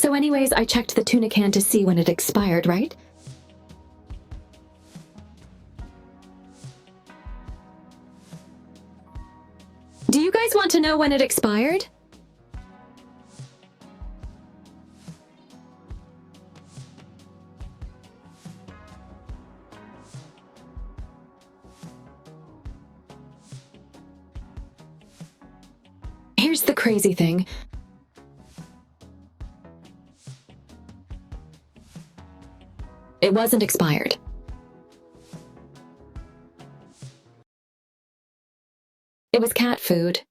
So anyways, I checked the tuna can to see when it expired, right? Do you guys want to know when it expired? Here's the crazy thing. It wasn't expired. It was cat food.